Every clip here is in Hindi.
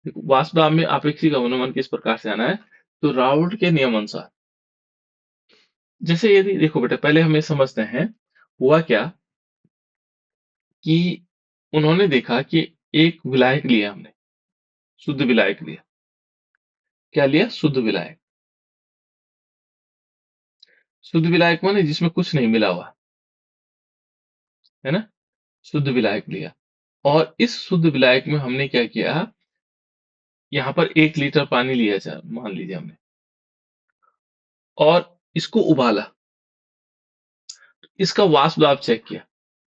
देखो, वाष्प दाब में आपेक्षिक अवनमन किस प्रकार से आना है, तो राउल्ट के नियम अनुसार। जैसे यदि देखो बेटा, पहले हमें समझते हैं हुआ क्या कि उन्होंने देखा कि एक विलायक लिया हमने, शुद्ध विलायक लिया। क्या लिया? शुद्ध विलायक। शुद्ध विलायक माने जिसमें कुछ नहीं मिला हुआ, है ना? शुद्ध विलायक लिया, और इस शुद्ध विलायक में हमने क्या किया, यहाँ पर 1 लीटर पानी लिया, मान लीजिए हमने, और इसको उबाला। इसका वाष्प दाब चेक किया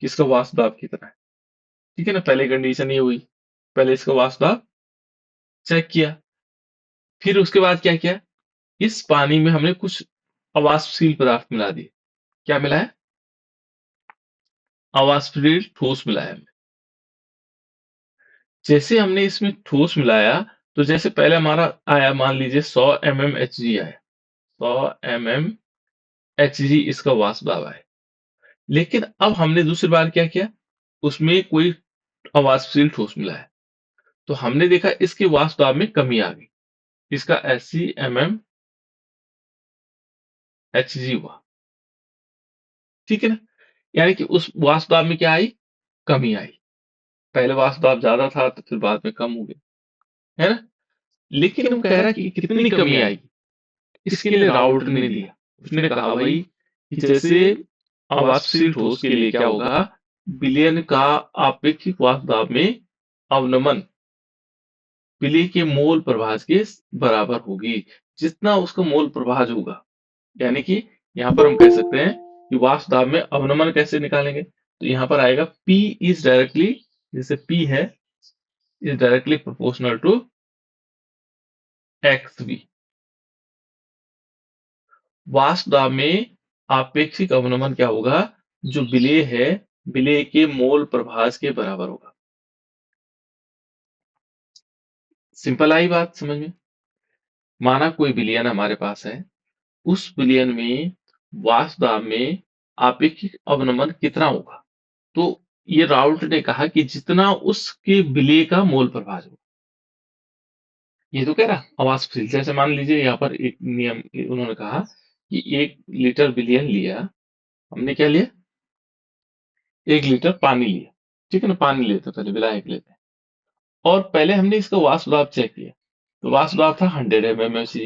कि इसका वाष्प दाब कितना है। ठीक है ना, पहले कंडीशन ये हुई, पहले इसका वाष्प दाब चेक किया। फिर उसके बाद क्या किया, इस पानी में हमने कुछ अवाष्पशील पदार्थ मिला दिए। क्या मिला है? अवाष्पशील ठोस मिलाया हमने। जैसे हमने इसमें ठोस मिलाया, तो जैसे पहले हमारा आया, मान लीजिए 100 mm Hg आया, 100 mm Hg इसका वाष्प दाब आया। लेकिन अब हमने दूसरी बार क्या किया, उसमें कोई अवाष्पशील ठोस मिलाया, तो हमने देखा इसके वाष्प दाब में कमी आ गई। इसका 80 mm Hg हुआ। ठीक है ना, यानी कि उस वाष्प दाब में क्या आई, कमी आई। पहले वाष्प दाब ज्यादा था, तो फिर बाद में कम हो गया, है ना? लेकिन वो कह रहा है कि कितनी कमी आएगी, इसके लिए राउल्ट ने दिया। उसने कहा भाई कि जैसे अवाष्पशील ठोस के लिए क्या होगा, विलयन का आपेक्षिक वाष्प दाब में अवनमन विलय के मोल प्रभाज के बराबर होगी। जितना उसका मोल प्रभाज होगा, यानी कि यहाँ पर हम कह सकते हैं कि वाष्प दाब में अवनमन कैसे निकालेंगे, तो यहाँ पर आएगा P इज डायरेक्टली, जैसे P है, is directly proportional to XV। वाष्प दाब में आपेक्षिक अवनमन क्या होगा, जो विलेय है, विलेय के मोल प्रभाज के बराबर होगा। सिंपल आई बात समझ में? माना कोई विलयन हमारे पास है, उस विलयन में वाष्प दाब में आपेक्षिक अवनमन कितना होगा, तो ये राउल्ट ने कहा कि जितना उसके विलेय का मोल प्रभाज होगा। ये तो कह रहा अवाष्पशील, जैसे मान लीजिए यहाँ पर एक नियम उन्होंने कहा कि 1 लीटर विलयन लिया, हमने क्या लिया, 1 लीटर पानी लिया। ठीक है ना, पानी लेते पहले विलायक लेते हैं, और पहले हमने इसका वाष्प दाब चेक किया, तो वाष्प दाब था 100 mmHg,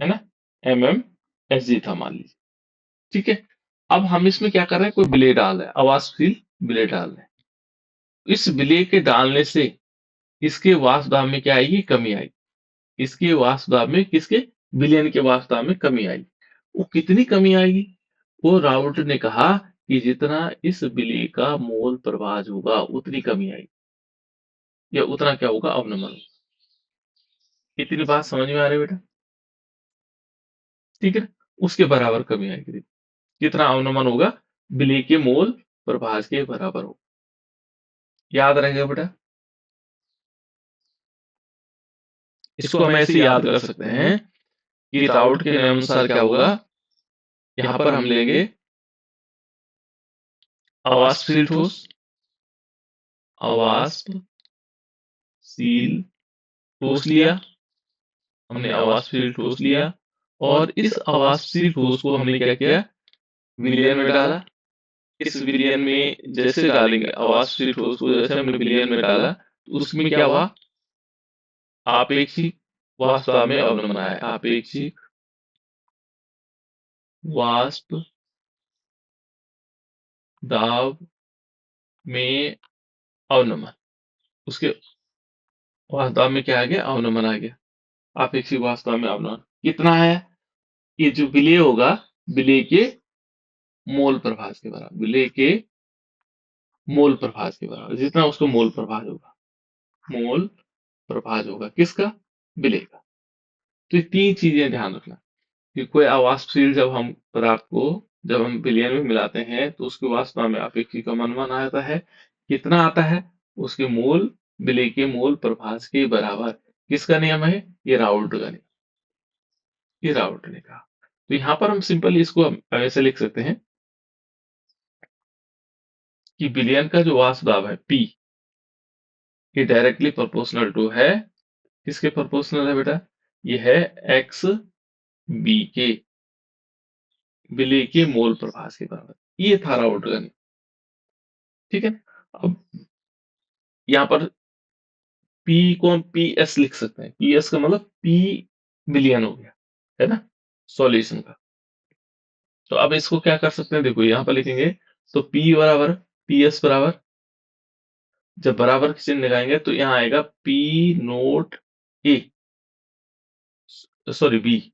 है ना, mmHg था मान लीजिए। ठीक है, अब हम इसमें क्या कर रहे हैं, कोई विलेय डाल रहे हैं, अवाष्पशील विलेय डाल रहे हैं। इस विलेय के डालने से इसके वाष्प दाब में क्या आएगी, कमी आएगी। इसके वाष्प दाब में, किसके, विलयन के वाष्प दाब में कमी आएगी। वो कितनी कमी आएगी, वो राउल्ट ने कहा कि जितना इस विलेय का मोल प्रभाज होगा उतनी कमी आएगी, या उतना क्या होगा, अवनमन। इतनी बात समझ में आ रही है बेटा? ठीक है, उसके बराबर कमी आएगी। कितना अवनमन होगा, विलेय के मोल प्रभाज के बराबर होगा। याद रहेगा बेटा? इसको हम ऐसे याद कर सकते हैं कि राउल्ट के नियम अनुसार क्या होगा, यहां पर हम लेंगे अवाष्पशील ठोस, अवाष्पशील ठोस लिया, हमने अवाष्पशील ठोस लिया, और इस अवाष्पशील ठोस को हमने क्या किया, विलयन में डाला। इस विलयन में जैसे डालेंगे अवाष्पशील ठोस को, जैसे हमने विलयन में डाला, तो उसमें क्या हुआ, आपेक्षिक वाष्प दाब में अवनमन आया। आपेक्षिक वाष्प दाब में अवनमन, उसके वाष्प दाब में क्या आ गया, अवनमन आ गया। आपेक्षिक वाष्प दाब में अवनमन कितना है, ये जो विलेय होगा, विलेय के मोल प्रभाज के बराबर, विलेय के मोल प्रभाज के बराबर, जितना उसको मोल प्रभाज होगा, मोल प्रभाज होगा किसका, विलेय का। तो ये 3 चीजें ध्यान रखना कि कोई अवाष्पशील जब हम पदार्थ को, जब हम विलयन में मिलाते हैं, तो उसके वाष्प में आपेक्षिक अवनमन आता है। कितना आता है, उसके मोल, विलेय के मोल प्रभाज के बराबर। किसका नियम है, ये राउल्ट का नियम, ये राउल्ट ने कहा। तो यहाँ पर हम सिंपली इसको हम ऐसे लिख सकते हैं कि विलयन का जो वाष्प दाब है P, ये डायरेक्टली प्रोपोर्शनल टू है, किसके प्रोपोर्शनल है बेटा? ये है एक्स बी के, विलेय के मोल प्रभास के बराबर। ये था राउट गन। ठीक है। अब यहाँ पर पी को हम पी एस लिख सकते हैं। पी एस का मतलब पी बिलियन हो गया, है ना, सॉल्यूशन का। तो अब इसको क्या कर सकते हैं, देखो यहाँ पर लिखेंगे तो पी बराबर पी एस बराबर, जब बराबर के चिन्ह लगाएंगे तो यहाँ आएगा पी नोट ए, सॉरी बी,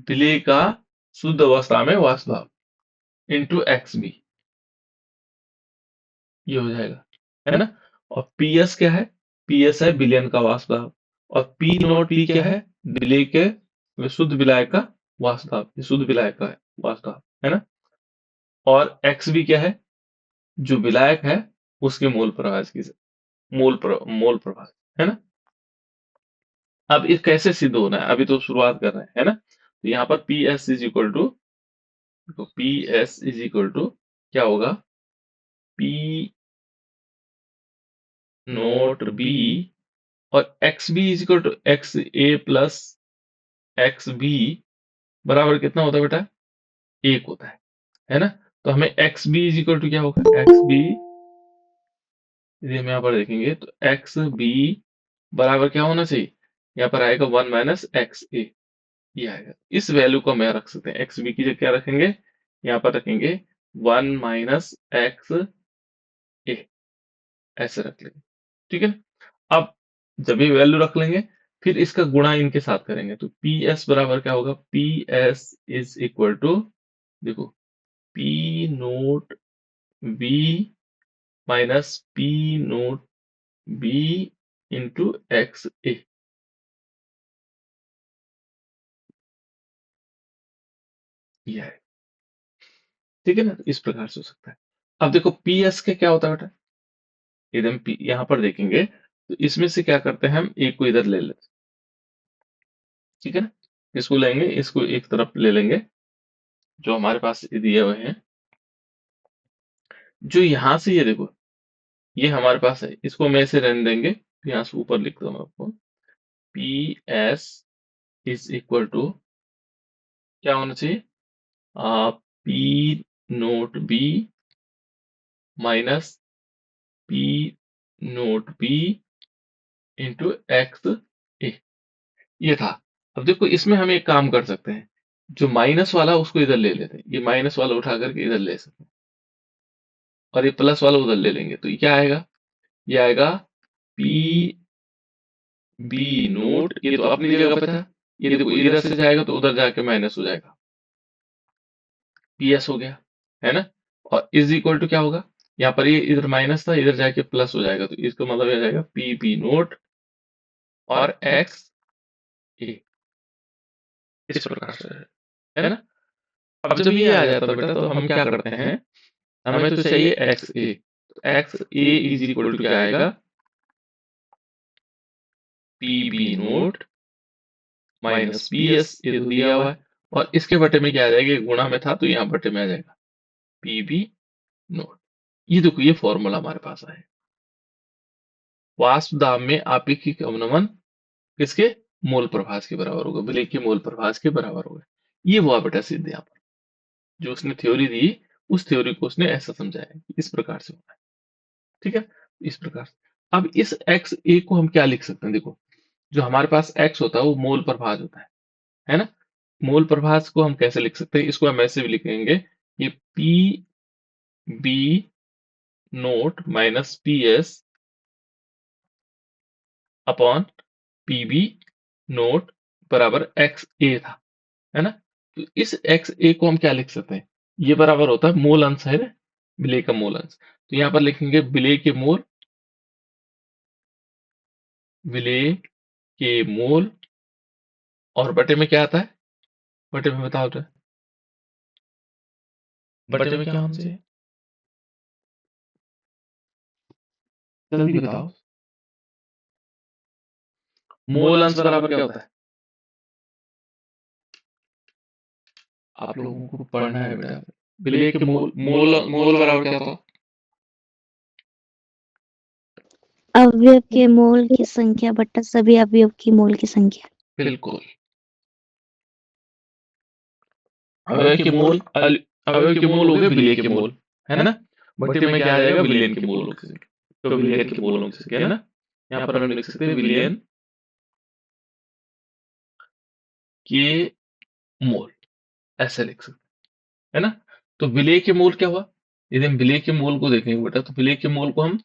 विलेय का शुद्ध अवस्था में वाष्प दाब इंटू एक्स बी, ये हो जाएगा, है ना। और पी एस क्या है? पी एस है विलयन का वाष्प दाब, और पी नॉट बी क्या है? विलेय के शुद्ध विलायक का वाष्प दाब, ये शुद्ध विलायक का है वाष्प दाब, है ना। और एक्स बी क्या है? जो विलायक है उसके मोल प्रवाह की, मोल प्रवाह, है ना। अब ये कैसे सिद्ध होना है, अभी तो शुरुआत कर रहे हैं, है ना। तो यहाँ पर P S is equal to, तो P S is equal to क्या होगा? पी नोट बी, और X B is equal to X A plus X B बराबर कितना होता है बेटा? एक होता है ना। तो हमें X B is equal to क्या होगा? एक्स बी, यदि हम यहाँ पर देखेंगे तो एक्स बी बराबर क्या होना चाहिए? यहाँ पर आएगा वन माइनस एक्स ए, ये आएगा। इस वैल्यू को हम यहाँ रख सकते हैं, एक्स बी की जगह क्या रखेंगे? यहाँ पर रखेंगे वन माइनस एक्स ए, ऐसे रख लेंगे। ठीक है। अब जब ये वैल्यू रख लेंगे, फिर इसका गुणा इनके साथ करेंगे, तो पी एस बराबर क्या होगा? P S is equal to, देखो, P naught B minus P naught B into X A, ये है। ठीक है ना, तो इस प्रकार से हो सकता है। अब देखो पी एस के क्या होता है बेटा, यदि हम यहाँ पर देखेंगे तो इसमें से क्या करते हैं, हम एक को इधर ले लेते हैं। ठीक है ना, इसको लेंगे, इसको एक तरफ ले लेंगे, जो हमारे पास दिए हुए हैं। जो यहाँ से ये देखो, ये हमारे पास है, इसको मैं ऐसे रहने देंगे, तो यहाँ से ऊपर लिख दूंगा आपको, P S is equal to क्या होना चाहिए? P naught B minus P naught B into X A, ये था। अब देखो इसमें हम एक काम कर सकते हैं, जो माइनस वाला उसको इधर ले लेते हैं, ये माइनस वाला उठा करके इधर ले सकते हैं, और ये प्लस वाला उधर ले लेंगे, तो ये क्या आएगा? ये आएगा पी बी नोट, ये तो अपनी जगह पे था, ये देखो इधर से जाएगा तो उधर जाके माइनस हो जाएगा, पी एस हो गया, है ना। और इज इक्वल टू क्या होगा? यहाँ पर ये इधर माइनस था, इधर जाके प्लस हो जाएगा, तो इसका मतलब ये आ जाएगा पी बी नोट और एक्स ए, इस प्रकार से, है ना। अब जब ये आ जाता है बेटा, तो हम क्या करते हैं, हमें तो चाहिए एक्स ए, तो X A is equal to क्या आएगा? P B note minus P S, ये तो दिया हुआ है, और इसके बटे में क्या आ जाएगा? गुणा में था तो यहाँ बटे में आ जाएगा पी बी नोट। ये देखो ये फॉर्मूला हमारे पास आया, वाष्प दाब में आपेक्षिक अवनमन किसके? मोल प्रभास के बराबर होगा, विलेय के मोल प्रभास के बराबर होगा। ये हुआ बेटा सिद्ध, यहाँ पर जो उसने थ्योरी दी, उस थ्योरी को उसने ऐसा समझाया कि इस प्रकार से होता है। ठीक है, इस प्रकार से। अब इस एक्स ए को हम क्या लिख सकते हैं, देखो, जो हमारे पास एक्स होता है वो मोल प्रभाज होता है ना। मोल प्रभाज को हम कैसे लिख सकते हैं? इसको हम ऐसे भी लिखेंगे, ये P B note minus P S upon P B nought बराबर एक्स ए था, है ना। तो इस एक्स ए को हम क्या लिख सकते हैं? ये बराबर होता है मूल अंश है ना, विलेय का मूल अंश। तो यहाँ पर लिखेंगे विलेय के मूल, विलेय के मूल, और बटे में क्या आता है? बटे में बताओ तो, बटे में क्या होना चाहिए? जल्दी बताओ। मूल अंश बराबर क्या होता है? आप लोगों को पढ़ना है बेटा, विलेय के मूल, मूल बराबर क्या होता है? अवयव के मोल की संख्या बटा सभी अवयव की मोल की संख्या। बिल्कुल। अवयव के मोल हो गए विलेय के मोल, है ना? बटे में क्या आ जाएगा, विलेयन के मोल की संख्या। तो विलेयन के मोलों की संख्या, है ना? यहाँ पर हम लिख सकते हैं विलेयन के मोल, ऐसे लिख सकते हैं, है ना? तो विलेय के मोल क्या हुआ? यदि हम विलेय के मोल को देखेंगे बेटा, तो विलेय के मोल को हम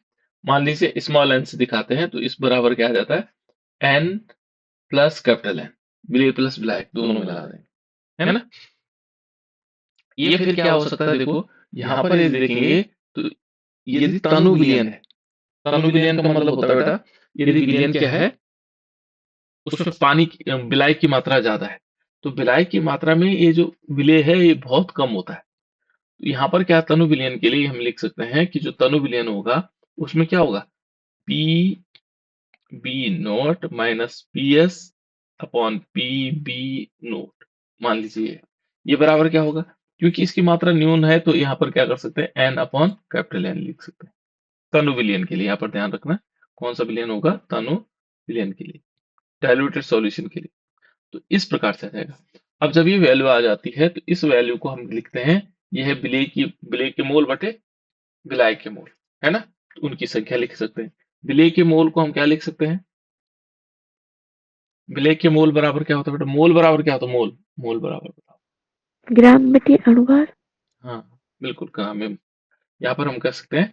मान लीजिए स्मॉल एन से दिखाते हैं, तो इस बराबर क्या आ जाता है, एन प्लस कैपिटल एन, विलेय प्लस विलायक दोनों मिला देंगे, है ना? ये फिर क्या हो सकता है, देखो यहाँ पर यदि देखेंगे तो यदि तनु विलयन है, तनु विलयन का मतलब होता है बेटा, यदि विलयन क्या है, उसमें पानी विलायक की मात्रा ज्यादा है, तो विलायक की मात्रा में ये जो विलेय है ये बहुत कम होता है। तो यहाँ पर क्या, तनु विलयन के लिए हम लिख सकते हैं कि जो तनु विलयन होगा उसमें क्या होगा, P B note minus P S upon P B nought, मान लीजिए ये बराबर क्या होगा, क्योंकि इसकी मात्रा न्यून है तो यहाँ पर क्या कर सकते हैं, एन अपॉन कैपिटल एन लिख सकते हैं तनु विलयन के लिए। यहाँ पर ध्यान रखना कौन सा विलयन होगा, तनु विलयन के लिए, डाइल्यूटेड सॉल्यूशन के लिए। तो इस प्रकार से आ जाएगा। अब जब ये वैल्यू आ जाती है तो इस वैल्यू को हम लिखते हैं, यह है विलेय के मोल बटे विलायक के मोल, है ना? तो उनकी संख्या लिख सकते हैं। विलेय के मोल को हम क्या लिख सकते हैं, विलेय के मोल बराबर क्या होता है बेटा, मोल बराबर क्या होता है, मोल मोल बराबर बताओ। ग्राम बटे अणुभार। हाँ बिल्कुल, कहा में यहाँ पर हम कह सकते हैं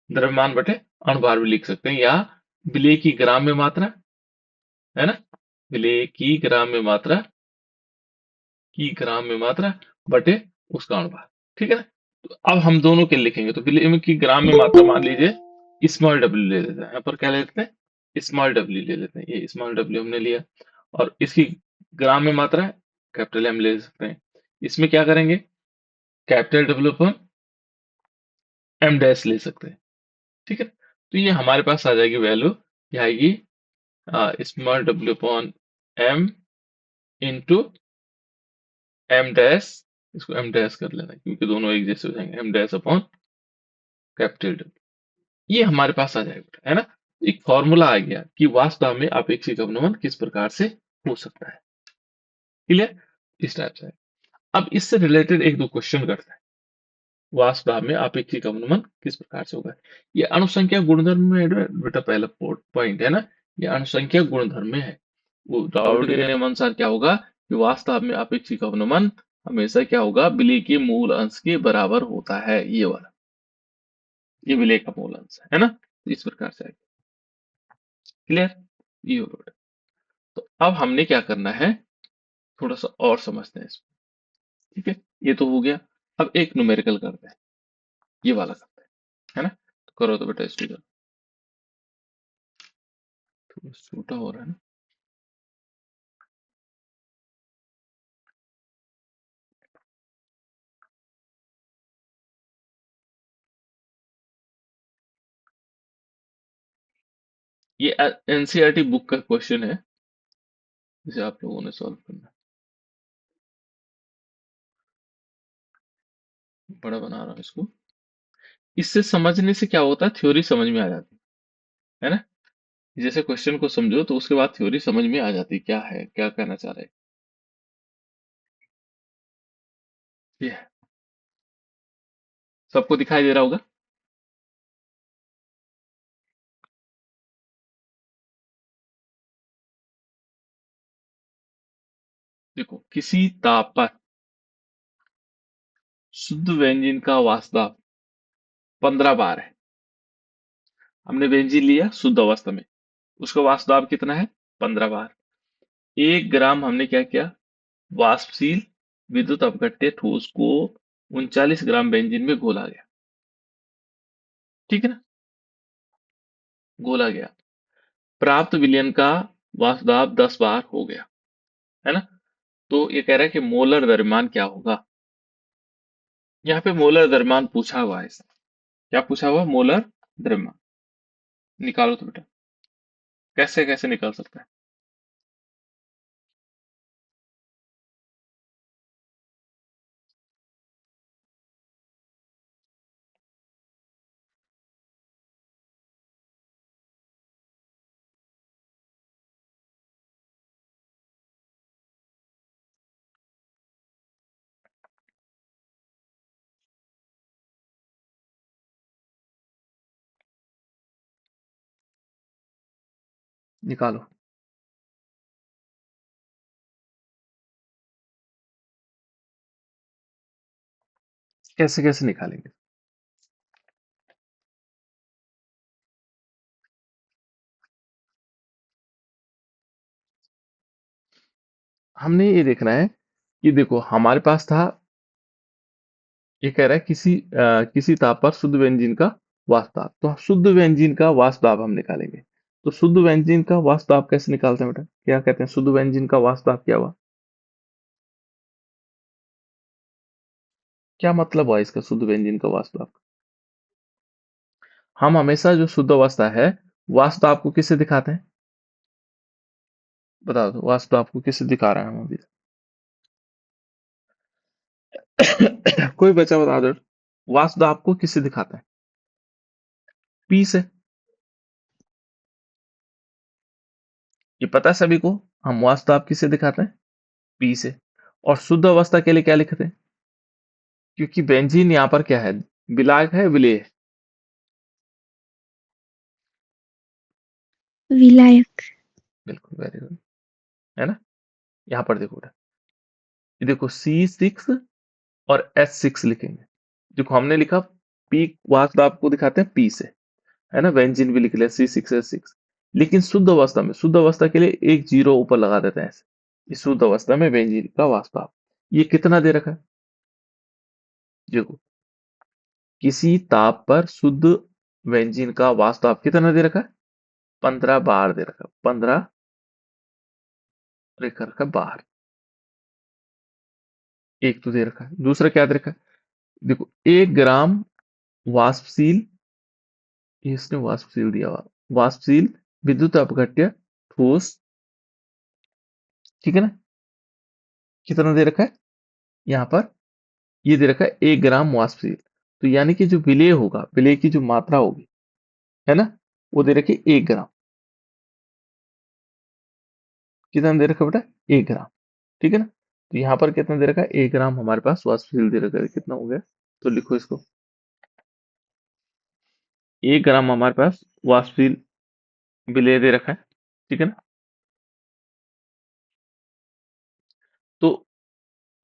द्रव्यमान बटे अणुभार भी लिख सकते हैं, या विलेय की ग्राम में मात्रा, है ना? विलेय की ग्राम में मात्रा बटे उसका अणुभार, ठीक है ना? तो अब हम दोनों के लिखेंगे, तो विलेय में की ग्राम में मात्रा मान लीजिए स्मॉल डब्ल्यू ले लेते हैं, यहाँ पर क्या ले लेते हैं, स्मॉल डब्ल्यू ले लेते हैं, ये स्मॉल डब्ल्यू हमने लिया, और इसकी ग्राम में मात्रा कैपिटल एम ले सकते हैं। इसमें क्या करेंगे, कैपिटल डब्ल्यू पर एम डैश ले सकते हैं, ठीक है? तो ये हमारे पास आ जाएगी वैल्यू, ये आएगी small W upon M into M dash, इसको एम डैश कर लेना क्योंकि दोनों एक जैसे हो जाएंगे, M dash upon capital W, ये हमारे पास आ जाएगा, है ना? एक फॉर्मूला आ गया कि वास्तव में अपेक्षिक अवनमन किस प्रकार से हो सकता है, क्लियर? इस टाइप से। अब इससे रिलेटेड एक दो क्वेश्चन करते हैं, वास्तव में अपेक्षिक अवनमन किस प्रकार से होगा। ये अणुसंख्या गुणधर्म में है बेटा, पहला पॉइंट है ना, ये अणुसंख्या गुणधर्म में है। वो राउल्ट के नियम अनुसार क्या होगा कि वास्तव में अपेक्षिक अवनमन हमेशा क्या होगा, विलेय के मूल अंश के बराबर होता है, ये वाला, ये विलेय का मूल अंश है ना? तो इस प्रकार से आएगा, क्लियर? ये होगा बेटा। तो अब हमने क्या करना है, थोड़ा सा और समझते हैं इसको, ठीक है? ये तो हो गया। अब एक न्यूमेरिकल करते हैं, ये वाला करते हैं, है ना? तो करो तो बेटा इसको, थोड़ा छोटा हो रहा है ना। ये एनसीईआरटी बुक का क्वेश्चन है, जिसे आप लोगों ने सॉल्व करना है। बड़ा बना रहा हूँ इसको, इससे समझने से क्या होता है, थ्योरी समझ में आ जाती है ना? जैसे क्वेश्चन को समझो तो उसके बाद थ्योरी समझ में आ जाती, क्या है, क्या कहना चाह रहे हैं। ये है, सबको दिखाई दे रहा होगा। देखो, किसी ताप पर शुद्ध व्यंजन का वाष्प 15 बार है, हमने व्यंजन लिया शुद्ध अवस्था में, उसका वाष्प दाब कितना है, 15 बार। 1 ग्राम हमने क्या किया, वाष्पशील विद्युत अपघट्य ठोस को 39 ग्राम बेंजीन में घोला गया, ठीक है ना? घोला गया, प्राप्त विलयन का वाष्प दाब 10 बार हो गया, है ना? तो ये कह रहा है कि मोलर द्रव्यमान क्या होगा। यहाँ पे मोलर द्रव्यमान पूछा हुआ है, क्या पूछा हुआ, मोलर द्रव्यमान। निकालो तो बेटा, कैसे कैसे निकाल सकता है। निकालो। कैसे कैसे निकालेंगे? हमने ये देखना है कि देखो हमारे पास था, ये कह रहा है किसी ताप पर शुद्ध व्यंजन का वाष्प दाब। तो शुद्ध व्यंजन का वाष्प दाब हम निकालेंगे। तो शुद्ध व्यंजन का वाष्प दाब कैसे निकालते हैं बेटा? क्या कहते हैं? शुद्ध व्यंजन का वाष्प दाब क्या हुआ? क्या मतलब हुआ इसका, शुद्ध व्यंजन का वाष्प दाब? हम हमेशा जो शुद्ध अवस्था है, वाष्प दाब को किससे दिखाते हैं? बताओ तो, वाष्प दाब को किससे दिखा रहे हैं हम अभी? कोई बच्चा बता दो, वाष्प दाब को किससे दिखाते हैं? पी से। ये पता है सभी को, हम वाष्प दाब किससे दिखाते हैं? पी से। और शुद्ध अवस्था के लिए क्या लिखते हैं? क्योंकि बेंजीन यहाँ पर क्या है, विलायक है, विलेय है? विलायक। बिल्कुल, वेरी गुड। है ना? यहाँ पर देखो बेटा, ये देखो C6 और H6 लिखेंगे। देखो हमने लिखा पी, वाष्प दाब को दिखाते हैं पी से, है ना? बेंजीन भी लिख लिया C6H6। लेकिन शुद्ध अवस्था में, शुद्ध अवस्था के लिए एक जीरो ऊपर लगा देते हैं ऐसे। इस शुद्ध अवस्था में बेंजीन का वाष्प दाब ये कितना दे रखा है? देखो, किसी ताप पर शुद्ध बेंजीन का वाष्प दाब कितना दे रखा है? 15 बार दे रखा है। 15 लिख रखा है बार। एक तो दे रखा है, दूसरा क्या दे रखा है? देखो 1 ग्राम वाष्पशील, ये इसने वाष्पशील दिया हुआ, वाष्पशील विद्युत अपघट्य ठोस, ठीक है ना? कितना दे रखा है यहाँ पर? ये दे रखा है 1 ग्राम वाष्पशील। तो यानी कि जो विलेय होगा, विलेय की जो मात्रा होगी, है ना, वो दे रखी 1 ग्राम। कितना दे रखा है बेटा? 1 ग्राम। ठीक है ना? तो यहाँ पर कितना दे रखा है? 1 ग्राम हमारे पास वाष्पशील दे रखा है। कितना हो गया? तो लिखो इसको, 1 ग्राम हमारे पास वाष्पशील विलेय दे रखा है। ठीक है ना? तो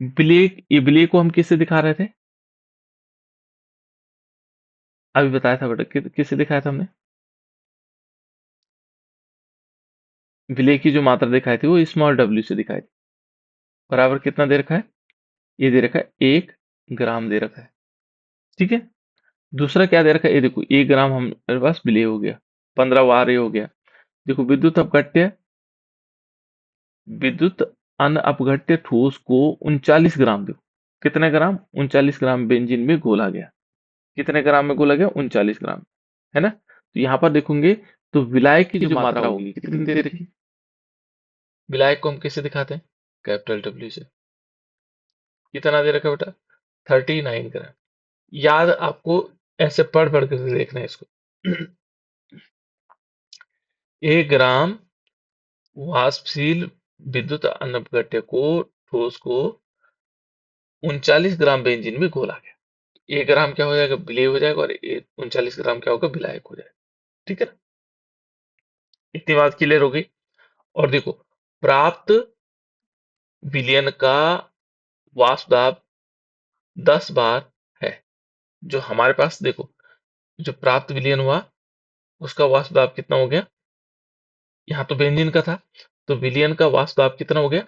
विलेय, ये विलेय को हम किससे दिखा रहे थे? अभी बताया था बेटा, किससे दिखाया था हमने? विलेय की जो मात्रा दिखाई थी वो स्मॉल डब्ल्यू से दिखाई थी। बराबर कितना दे रखा है? ये दे रखा है 1 ग्राम दे रखा है। ठीक है? दूसरा क्या दे रखा है? ये देखो 1 ग्राम हमारे पास विलेय हो गया, 15 बार ये हो गया। देखो विद्युत अपघट्य, विद्युत अन अपघट्य ठोस को 39 ग्राम, देखो कितने ग्राम? 39 ग्राम बेंजीन में घोला गया। कितने ग्राम में घोला गया? 39 ग्राम, है ना? तो यहाँ पर देखोगे तो विलायक की जो मात्रा होगी कितनी दे रखी? विलायक को हम किससे दिखाते हैं? कैपिटल डब्ल्यू से। कितना दे रखा बेटा? 39 ग्राम। याद आपको ऐसे पढ़ पढ़ कर देखना है इसको। 1 ग्राम वाष्पशील विद्युत अपघट्य को ठोस को 39 ग्राम बेंजीन में घोला गया। 1 ग्राम क्या हो जाएगा? विलेय हो जाएगा, और 39 ग्राम क्या होगा? विलायक हो जाएगा। ठीक है ना? इतनी बात क्लियर हो गई। और देखो, प्राप्त विलयन का वाष्प दाब 10 बार है। जो हमारे पास देखो, जो प्राप्त विलयन हुआ उसका वाष्प दाब कितना हो गया? यहाँ तो बेंजीन का था, तो विलयन का वाष्प दाब कितना हो गया?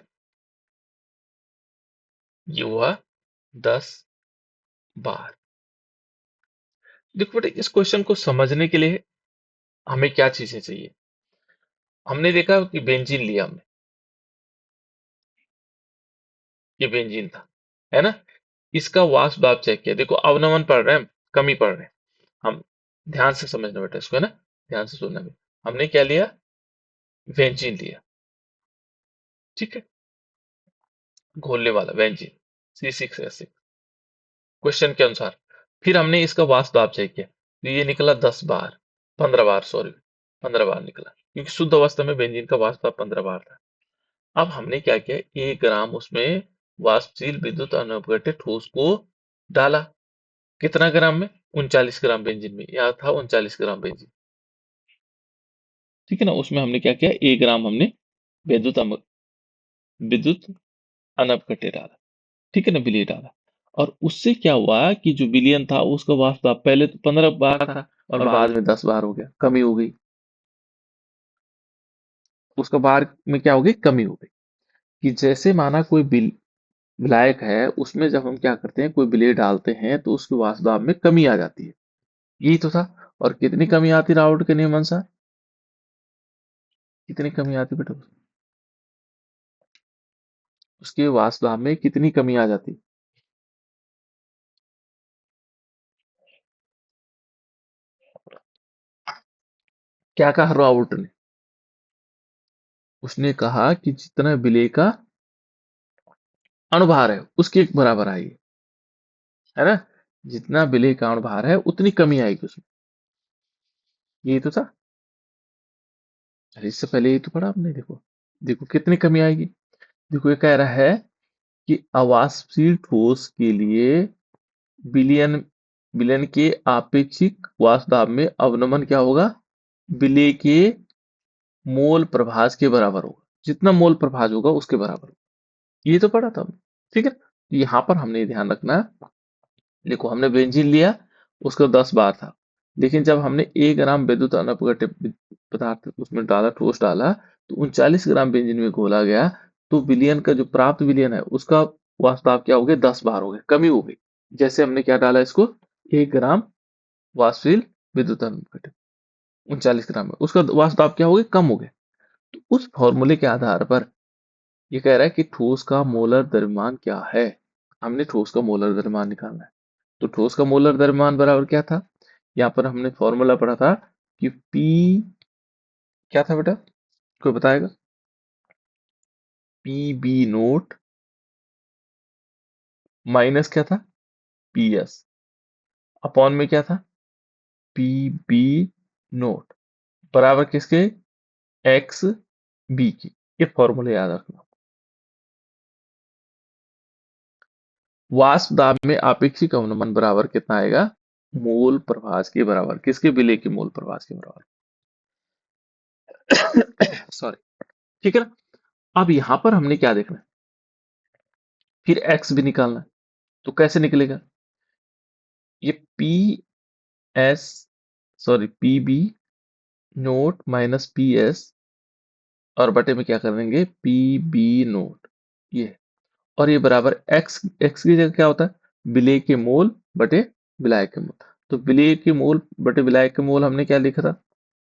ये हुआ 10 बार। देखो बेटे, इस क्वेश्चन को समझने के लिए हमें क्या चीजें चाहिए? हमने देखा कि बेंजीन लिया हमने, ये बेंजीन था, है ना? इसका वाष्प दाब चेक किया। देखो अवनमन पढ़ रहे हैं हम, कमी पढ़ रहे हैं हम। ध्यान से समझना बेटा इसको, है ना? ध्यान से सुनना भी। हमने क्या लिया? बेंजीन लिया। ठीक है? घोलने वाला बेंजीन C6H6 क्वेश्चन के अनुसार। फिर हमने इसका वाष्प दाब चेक किया, तो ये निकला 10 बार, 15 बार, सॉरी 15 बार निकला, क्योंकि शुद्ध अवस्था में बेंजीन का वाष्प दाब 15 बार था। अब हमने क्या किया? 1 ग्राम उसमें वाष्पशील विद्युत अनवघट्य ठोस को डाला। कितना ग्राम में? 39 ग्राम बेंजीन में। यहाँ था 39 ग्राम बेंजीन। ठीक है ना। उसमें हमने क्या किया, 1 ग्राम हमने विद्युत अनपकटे डाला, ठीक है ना, विलेय डाला। और उससे क्या हुआ कि जो विलयन था उसका वाष्प दाब पहले तो 15 बार था और बाद में 10 बार हो गया, कमी हो गई। उसका बार में क्या हो गई, कमी हो गई। कि जैसे माना कोई विलायक है, उसमें जब हम क्या करते हैं, कोई विलेय डालते हैं तो उसके वाष्प दाब में कमी आ जाती है। यही तो था। और कितनी कमी आती राउल्ट के नियम अनुसार, कितनी कमी आती बेटा, उसके वाष्प दाब में कितनी कमी आ जाती। क्या कहा राउल्ट ने, उसने कहा कि जितना विलेय का अणुभार है उसके एक बराबर आएगी, है ना। जितना विलेय का अणुभार है उतनी कमी आएगी उसमें। यही तो था। अरे इससे पहले ये तो पढ़ा आपने, देखो देखो कितनी कमी आएगी। देखो ये कह रहा है कि अवाष्पशील ठोस के लिए विलयन विलयन के आपेक्षिक वाष्प दाब में अवनमन क्या होगा, विलेय के मोल प्रभाज के बराबर होगा। जितना मोल प्रभाज होगा उसके बराबर होगा। ये तो पढ़ा था हमने, ठीक है। तो यहाँ पर हमने ध्यान रखना, देखो हमने बेंजीन लिया, उसका 10 बार था, लेकिन जब हमने 1 ग्राम विद्युत अनपगटे पदार्थ उसमें डाला, ठोस डाला, तो 39 ग्राम बेंजीन में घोला गया। तो विलयन का जो प्राप्त विलयन है उसका वाष्प क्या हो गया, 10 बार हो गया, कमी हो गई। जैसे हमने क्या डाला इसको, 1 ग्राम वाष्पशील विद्युत अनपगटे 39 ग्राम में, उसका वाष्प क्या हो गया, कम हो गया। तो उस फॉर्मूले के आधार पर ये कह रहा है कि ठोस का मोलर द्रव्यमान क्या है। हमने ठोस का मोलर द्रव्यमान निकालना है। तो ठोस का मोलर द्रव्यमान बराबर क्या था, यहाँ पर हमने फॉर्मूला पढ़ा था कि P क्या था बेटा, कोई बताएगा। पी बी नोट माइनस क्या था, पी एस, अपॉन में क्या था, पी बी नोट, बराबर किसके, एक्स बी की। ये फॉर्मूला याद रखना। वाष्प दाब में आपेक्षिक अवनमन बराबर कितना आएगा, मोल प्रभाज के बराबर, किसके, विलेय के मोल प्रभाज के बराबर। सॉरी, ठीक है ना। अब यहां पर हमने क्या देखना है, फिर एक्स भी निकालना है। तो कैसे निकलेगा, ये P S, sorry P B note minus P S, और बटे में क्या कर देंगे, पी बी नोट, ये। और ये बराबर एक्स, एक्स की जगह क्या होता है, विलेय के मोल बटे विलायक के मोल। तो विलेय के मोल बटे विलायक के मोल हमने क्या लिखा था,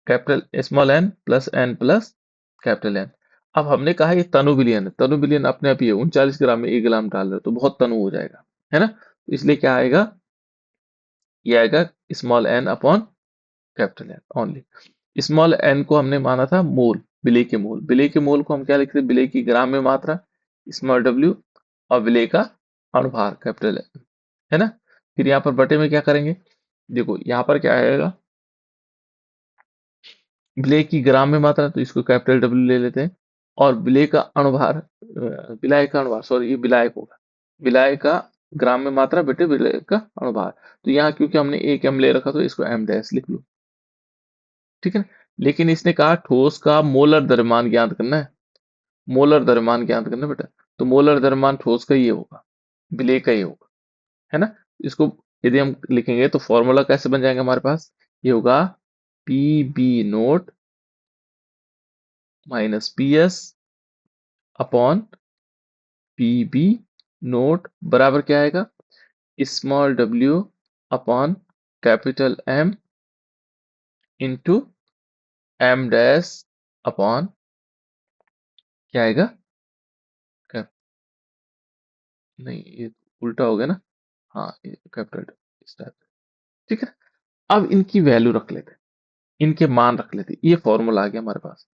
capital small N plus capital N. अब हमने कहा ये तनु विलयन है, तनु विलयन अपने आप ही है, 39 ग्राम में 1 ग्राम डाल रहे हो तो बहुत तनु हो जाएगा, है ना। तो इसलिए क्या आएगा, ये आएगा small N upon capital N only. Small N को हमने माना था मोल, विलेय के मोल, विलेय के मोल को हम क्या लिखते हैं, विलेय की ग्राम में मात्रा स्मॉल डब्ल्यू, और विलेय का अणुभार कैपिटल एन, है ना। फिर यहाँ पर बटे में क्या करेंगे, देखो यहाँ पर क्या आएगा, विलेय की ग्राम में मात्रा, तो इसको कैपिटल डब्ल्यू ले लेते हैं। और विलेय का अणुभार, विलायक का अणुभार, सॉरी ये विलायक होगा, विलाय का ग्राम में मात्रा बेटे विलायक का अणुभार। तो यहाँ क्योंकि हमने एक एम ले रखा तो इसको एम डैश लिख लो, ठीक है ना। लेकिन इसने कहा ठोस का मोलर द्रव्यमान ज्ञात करना है, मोलर द्रव्यमान ज्ञात करना है बेटा। तो मोलर द्रव्यमान ठोस का ये होगा, विलेय का ये होगा, है ना। इसको यदि हम लिखेंगे तो फॉर्मूला कैसे बन जाएगा हमारे पास, ये होगा P B note minus P S upon P B nought, बराबर क्या आएगा, small W upon capital M into M dash upon क्या आएगा, कैप, नहीं ये उल्टा हो गया ना, हाँ ये कैपिटल इस टाइप, ठीक है। अब इनकी वैल्यू रख लेते हैं, इनके मान रख लेते हैं। ये फॉर्मूला आ गया हमारे पास,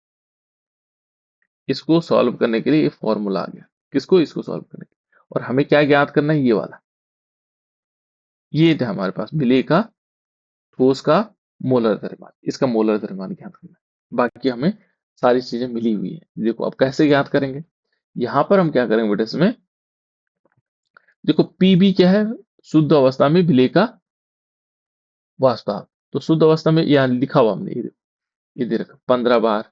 इसको सॉल्व करने के लिए ये फॉर्मूला आ गया, किसको, इसको सॉल्व करने के लिए। और हमें क्या ज्ञात करना है, ये वाला, ये था हमारे पास विलेय का ठोस का मोलर द्रव्यमान, इसका मोलर द्रव्यमान ज्ञात करना है। बाकी हमें सारी चीजें मिली हुई है। देखो अब कैसे ज्ञात करेंगे, यहां पर हम क्या करेंगे बेटे, इसमें देखो पीबी क्या है, शुद्ध अवस्था में विलेय का वाष्प दाब। तो शुद्ध अवस्था में यहाँ लिखा हुआ हमने, ये देखो ये दे रखा 15 बार,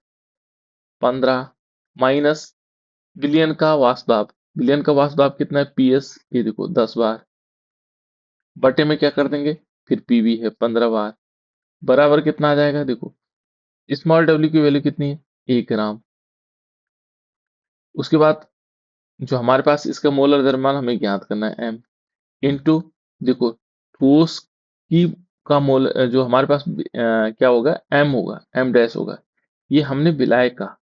15 माइनस विलियन का वास्तव, विलियन का वास्तव कितना है PS, ये देखो 10 बार, बटे में क्या कर देंगे, फिर PV है 15 बार, बराबर कितना आ जाएगा, देखो स्मॉल w की वैल्यू कितनी है, 1 ग्राम। उसके बाद जो हमारे पास इसका मोलर द्रव्यमान हमें ज्ञात करना है m इंटू, देखो ठोस की का मोल जो हमारे पास क्या होगा, m होगा, m डैश होगा, ये हमने विलाय का,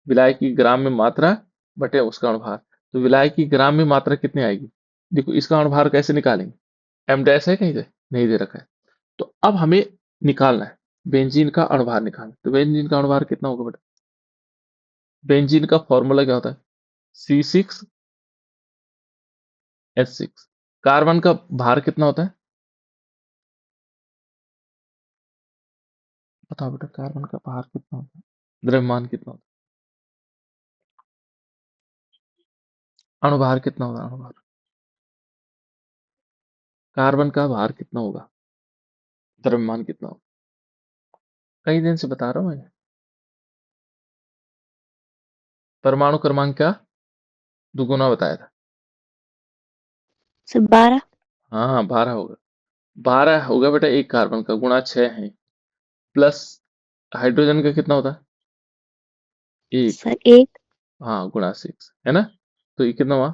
विलाय की ग्राम में मात्रा बटे उसका अणुभार, तो विलाय की ग्राम में मात्रा कितनी आएगी, देखो इसका अणुभार कैसे निकालेंगे, m डैश है कहीं से नहीं दे रखा है, तो अब हमें निकालना है बेंजीन का अणुभार निकालना है। तो बेंजीन का अणुभार कितना होगा बेटा, बेंजीन का फॉर्मूला क्या होता है, C6H6। कार्बन का भार कितना होता है, बताओ बेटा, कार्बन का भार कितना होता है, द्रव्यमान कितना होता है, अणुभार कितना होगा, अणुभार, कार्बन का भार कितना होगा, द्रव्यमान कितना होगा, कई दिन से बता रहा हूं मैं। परमाणु क्रमांक का दुगुना बताया था। सर 12। हाँ हाँ 12 होगा, 12 होगा बेटा एक कार्बन का, गुणा 6 है, प्लस हाइड्रोजन का कितना होता है, एक, सर 1। हाँ गुणा 6 है ना, तो ये कितना हुआ,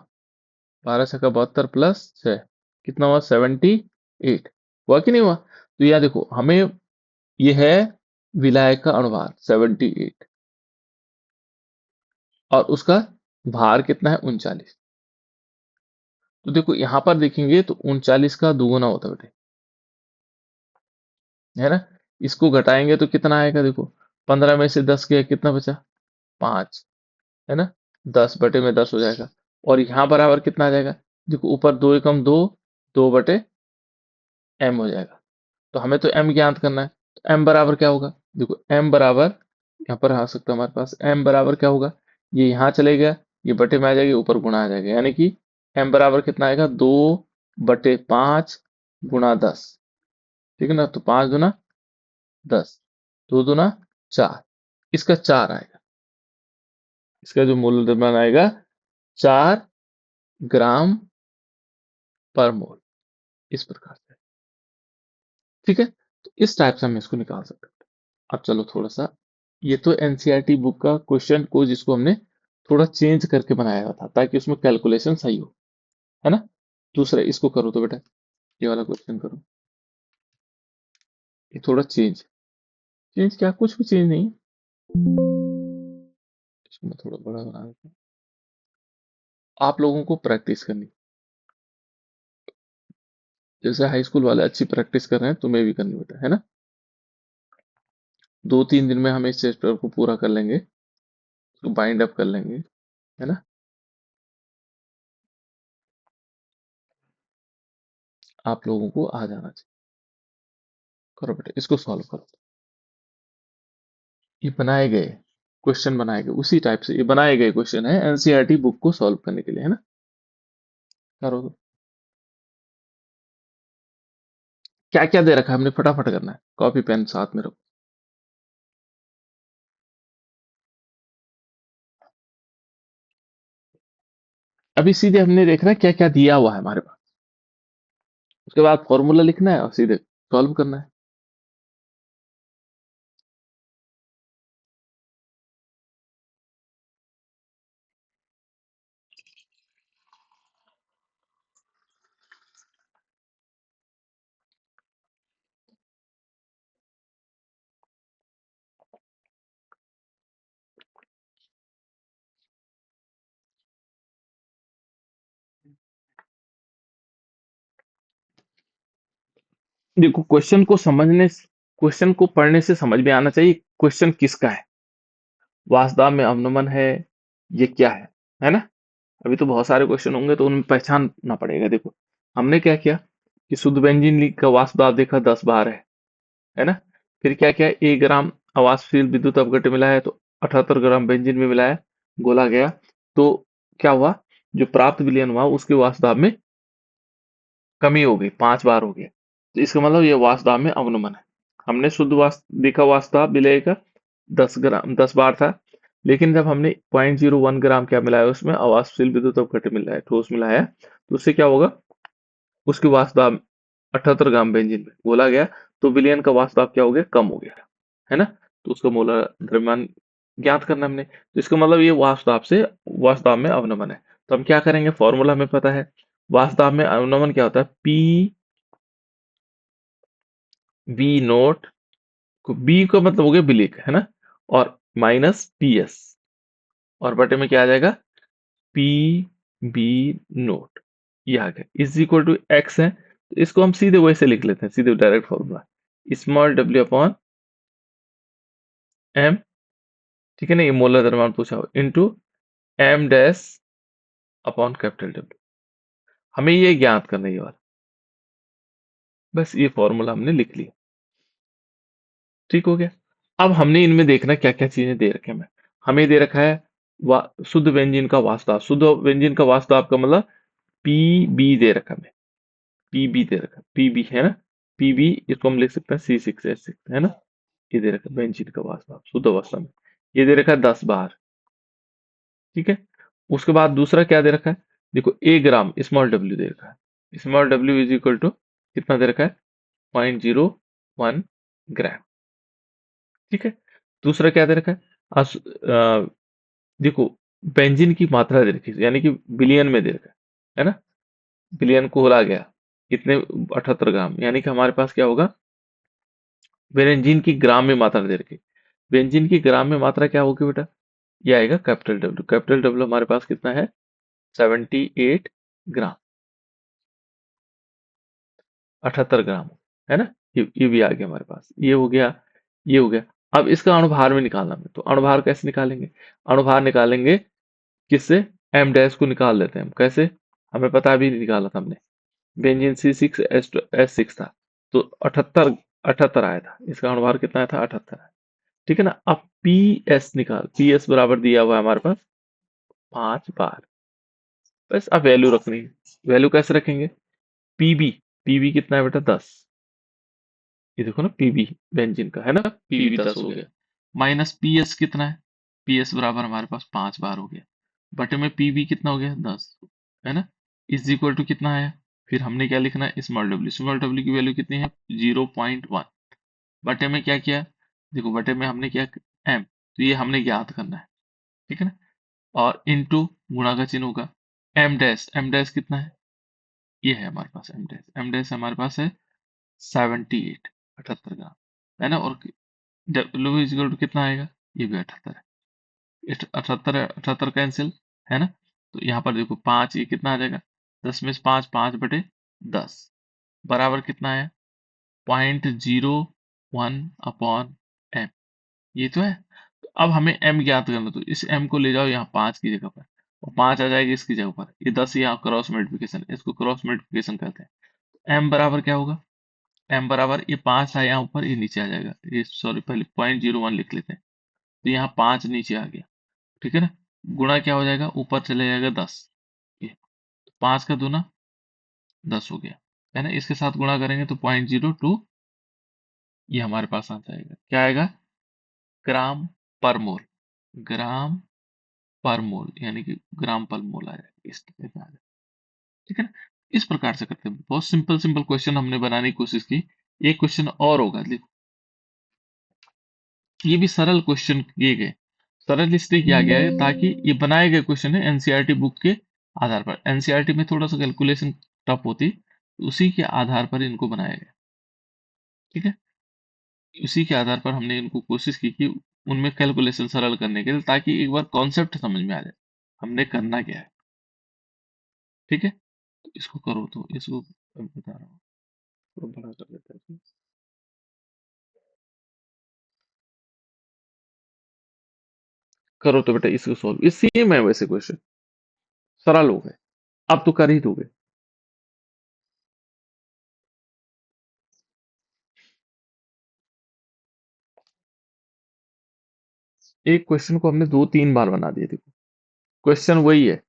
12 6 का 72 प्लस 6 कितना हुआ, 78 हुआ कि नहीं हुआ। तो यह देखो हमें, ये है विलायक का अणुभार 78, और उसका भार कितना है 39। तो देखो यहां पर देखेंगे तो 39 का दुगुना होता है बेटे, है ना, इसको घटाएंगे तो कितना आएगा, देखो 15 में से 10 गया कितना बचा, 5, है ना, 10 बटे में 10 हो जाएगा, और यहाँ बराबर कितना आ जाएगा, देखो ऊपर 2 एकम 2, 2 बटे m हो जाएगा। तो हमें तो m ज्ञात करना है, तो m बराबर क्या होगा, देखो m बराबर, यहाँ पर आ सकता है हमारे पास, m बराबर क्या होगा, ये यहाँ चले गया, ये बटे में आ जाएगा, ऊपर गुणा आ जाएगा, यानी कि m बराबर कितना आएगा, 2/5 गुणा 10, ठीक है ना, तो 5 दूना 10, 2 दूना 4, इसका 4 आएगा, इसका जो मूल द्रव्यमान आएगा 4 ग्राम पर मोल, इस प्रकार से, ठीक है, तो इस टाइप से हम इसको निकाल सकते हैं। अब चलो थोड़ा सा, ये तो एनसीईआरटी बुक का क्वेश्चन को जिसको हमने थोड़ा चेंज करके बनाया हुआ था ताकि उसमें कैलकुलेशन सही हो, है ना। दूसरा इसको करो तो बेटा, ये वाला क्वेश्चन करो, ये थोड़ा चेंज, चेंज क्या, कुछ भी चेंज नहीं है, इसको मैं थोड़ा बड़ा बना देता हूँ, आप लोगों को प्रैक्टिस करनी, जैसे हाई स्कूल वाले अच्छी प्रैक्टिस कर रहे हैं तुम्हें भी करनी बेटा, है ना। 2 3 दिन में हम इस चैप्टर को पूरा कर लेंगे, उसको बाइंड अप कर लेंगे, है ना। आप लोगों को आ जाना चाहिए, करो बेटा इसको सॉल्व करो, ये बनाए गए क्वेश्चन, बनाए गए उसी टाइप से, ये बनाए गए क्वेश्चन है एनसीईआरटी बुक को सॉल्व करने के लिए, है ना, करो तो। क्या क्या दे रखा है हमने, फटाफट करना है, कॉपी पेन साथ में रखो। अभी सीधे हमने देखना है क्या क्या दिया हुआ है हमारे पास, उसके बाद फॉर्मूला लिखना है और सीधे सॉल्व करना है। देखो क्वेश्चन को पढ़ने से समझ में आना चाहिए क्वेश्चन किसका है, वास्तव में अवनमन है, ये क्या है ना। अभी तो बहुत सारे क्वेश्चन होंगे तो उनमें पहचानना पड़ेगा। देखो हमने क्या किया कि शुद्ध बेंजीन का वाष्प दाब देखा 10 बार है ना। फिर क्या किया, 1 ग्राम अवाष्पशील विद्युत अपघट्य मिला है तो 78 ग्राम बेंजीन में मिलाया, घोला गया, तो क्या हुआ, जो प्राप्त विलयन हुआ उसके वाष्प दाब में कमी हो गई, 5 बार हो गया, तो इसका मतलब ये वाष्प दाब में अवनमन है। हमने शुद्ध वाष्प देखा, वाष्प दाब विलय का 10 बार था, लेकिन जब हमने 0.01 ग्राम क्या मिलाया उसमें, अवाष्पशील विद्युत अपघट्य मिलाया, ठोस मिलाया, तो उससे क्या होगा, उसकी वाष्प दाब 78 ग्राम बेंजीन में घोला गया, तो विलयन का वाष्प दाब क्या हो गया, कम हो गया, है ना। तो उसका मोलर द्रव्यमान ज्ञात करना हमने, तो इसका मतलब ये वाष्प दाब में अवनमन है। तो हम क्या करेंगे, फॉर्मूला हमें पता है, वाष्प दाब में अवनमन क्या होता है, पी बी नोट, बी का मतलब हो गया विलेख, है ना, और माइनस पी एस, और बटे में क्या आ जाएगा, पी बी नोट, ये आ गया, इज इक्वल टू एक्स है, तो इसको हम सीधे वैसे लिख लेते हैं, सीधे direct formula, small W upon M, ठीक है ना, ये मोलर द्रव्यमान पूछा हो, into M dash upon capital W, हमें ये ज्ञात करना है ये वाला, बस ये फॉर्मूला हमने लिख लिया, ठीक हो गया। अब हमने इनमें देखना क्या क्या चीजें दे रखे हैं, हमें दे रखा है शुद्ध व्यंजन का वास्तव, शुद्ध व्यंजन का वास्तव आपका मतलब पी बी दे रखा है, पी बी दे रखा, पी बी है ना, पी बी इसको हम लिख सकते हैं C6H6, है ना, ये दे रखा है बेंजीन का वास्तव शुद्ध अवस्था में, ये दे रखा है 10 बार, ठीक है। उसके बाद दूसरा क्या दे रखा है, देखो ए ग्राम स्मॉल डब्ल्यू दे रखा है, small W is equal to कितना दे रखा है, 0.01 ग्राम, ठीक है। दूसरा क्या दे रखा है, देखो बेंजीन की मात्रा दे रखी है, यानी कि बिलियन में दे रखा है ना, बिलियन को खोला गया कितने, 78 ग्राम, यानी कि हमारे पास क्या होगा, बेंजीन की ग्राम में मात्रा दे रखी, बेंजीन की ग्राम में मात्रा क्या होगी बेटा, ये आएगा कैपिटल डब्ल्यू, कैपिटल डब्ल्यू हमारे पास कितना है, 78 ग्राम, 78 ग्राम, है ना, ये भी आ गया हमारे पास, ये हो गया, ये हो गया। अब इसका अणुभार में निकालना है, तो अणुभार कैसे निकालेंगे, अणुभार निकालेंगे किससे, एम डैश को निकाल लेते हैं हम, कैसे, हमें पता है, अभी निकाला था हमने, बेंजीन C6H6 था, तो 78 78 आया था, इसका अणुभार कितना आया था, 78 आया, ठीक है ना। अब पी एस निकाल, पी एस बराबर दिया हुआ है हमारे पास 5 बार, बस अब वैल्यू रखनी है, वैल्यू कैसे रखेंगे, पीबी, पीबी कितना है बेटा, 10, ये देखो ना, पीबी बेंजीन का है ना, पीबी 10 हो गया, माइनस पी एस कितना है, पी एस बराबर हमारे पास 5 बार हो गया, बटे में पीबी कितना हो गया, 10, है ना, इज इक्वल टू कितना आया, फिर हमने क्या लिखना है, स्मॉल डब्ल्यू की वैल्यू कितनी है, 0.1, बटे में क्या किया, देखो बटे में हमने क्या, एम, तो ये हमने ज्ञात करना है, ठीक है ना, और इनटू गुणा का चिन्ह होगा, एम डैश कितना है, ये है हमारे पास एम डैश हमारे पास है 78, 78 ग्राम, है ना, और डब्ल्यू इजिकल टू कितना आएगा, ये भी 78 है, 78 78 कैंसिल, है ना, तो यहाँ पर देखो 5, ये कितना आ जाएगा, 10 में से 5, 5/10 बराबर कितना है, 0.01/m, ये तो है। तो अब हमें m ज्ञात करना, तो इस m को ले जाओ यहाँ 5 की जगह पर, और 5 आ जाएगी इसकी जगह पर, ये 10 यहाँ क्रॉस मल्टीप्लिकेशन, इसको क्रॉस मल्टीप्लिकेशन कहते हैं, m बराबर क्या होगा, m बराबर ये 5 है यहाँ ऊपर, ये नीचे आ जाएगा, ये सॉरी पहले 0.01 लिख लेते हैं, तो यहाँ 5 नीचे आ गया, ठीक है ना, गुणा क्या हो जाएगा, ऊपर चले जाएगा 10, ये 5 का दूना 10 हो गया, है ना, इसके साथ गुणा करेंगे तो 0.02, ये हमारे पास आ जाएगा, क्या आएगा, ग्राम पर मोल, ग्राम पर मोल, यानी कि ग्राम पर मोल आ जाएगा, इस तरह से आ जाएगा, ठीक है ना। इस प्रकार से करते हैं, बहुत सिंपल सिंपल क्वेश्चन हमने बनाने की कोशिश की। एक क्वेश्चन और होगा, देखो ये भी सरल क्वेश्चन किए गए, सरल इसलिए किया गया है ताकि ये बनाए गए क्वेश्चन है एनसीईआरटी बुक के आधार पर, एनसीईआरटी में थोड़ा सा कैलकुलेशन टफ होती, उसी के आधार पर इनको बनाया गया, ठीक है, उसी के आधार पर हमने इनको कोशिश की कि उनमें कैलकुलेशन सरल करने के लिए, ताकि एक बार कॉन्सेप्ट समझ में आ जाए हमने करना क्या है, ठीक है। तो इसको करो, तो इसको मैं बता रहा हूँ, थोड़ा बड़ा कर देते हैं इसको। करो तो बेटा इसको सॉल्व, ये सेम है वैसे क्वेश्चन, सरल हो गए, अब तो कर ही दोगे। एक क्वेश्चन को हमने 2-3 बार बना दिया, देखो क्वेश्चन वही है,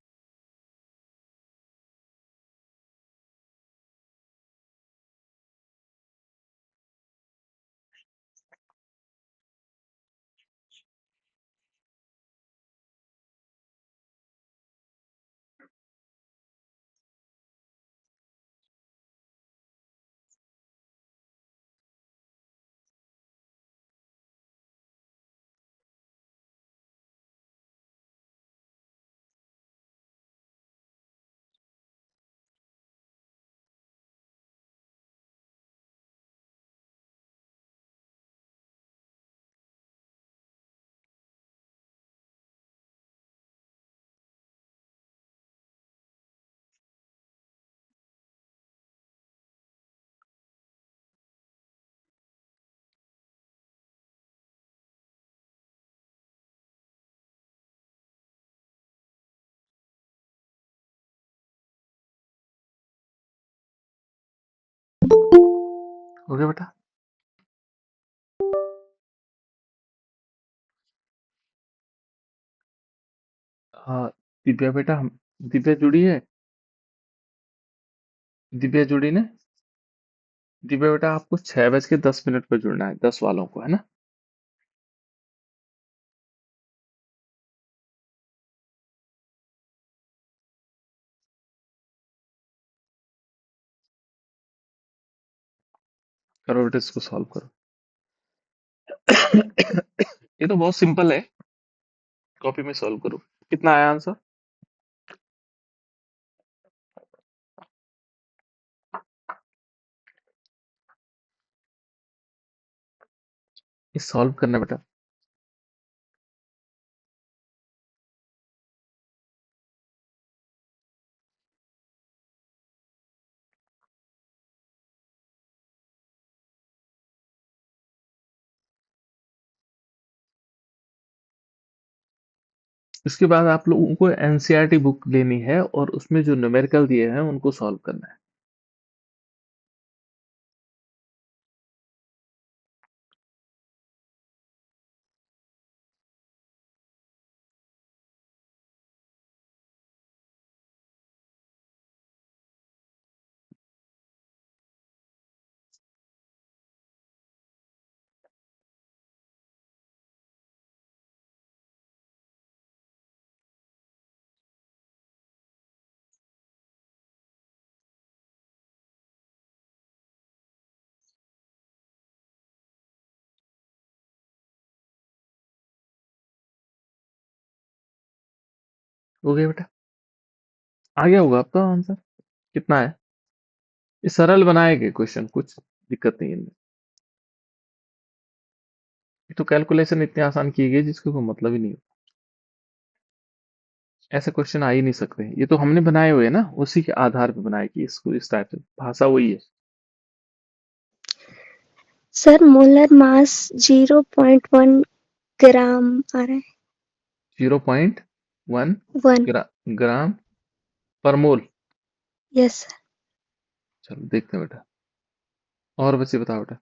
हो गया बेटा? हाँ, दिव्या बेटा, हम दिव्या जुड़ी है? दिव्या जुड़ी ने? दिव्या बेटा, आपको 6:10 पर जुड़ना है, 10 वालों को, है ना? करो बेटा, इसको सॉल्व करो। ये तो बहुत सिंपल है, कॉपी में सॉल्व करो। कितना आया आंसर? ये सॉल्व करना बेटा। इसके बाद आप लोगों को एनसीईआरटी बुक लेनी है और उसमें जो न्यूमेरिकल दिए हैं उनको सॉल्व करना है। हो गया बेटा? आ गया होगा आपका आंसर? कितना है? ये सरल बनाएंगे क्वेश्चन, कुछ दिक्कत नहीं है इनमें। ये तो कैलकुलेशन इतनी आसान की गई जिसका कोई मतलब ही नहीं। ऐसे क्वेश्चन आ ही नहीं सकते। ये तो हमने बनाए हुए हैं ना, उसी के आधार पे बनाए कि इसको इस टाइप से, भाषा वही है। सर मोलर मास 0.1 ग्राम आ रहा है। 0.1 1। ग्राम पर मोल। Yes sir. चलो देखते हैं बेटा। और बच्चे बताओ बेटा।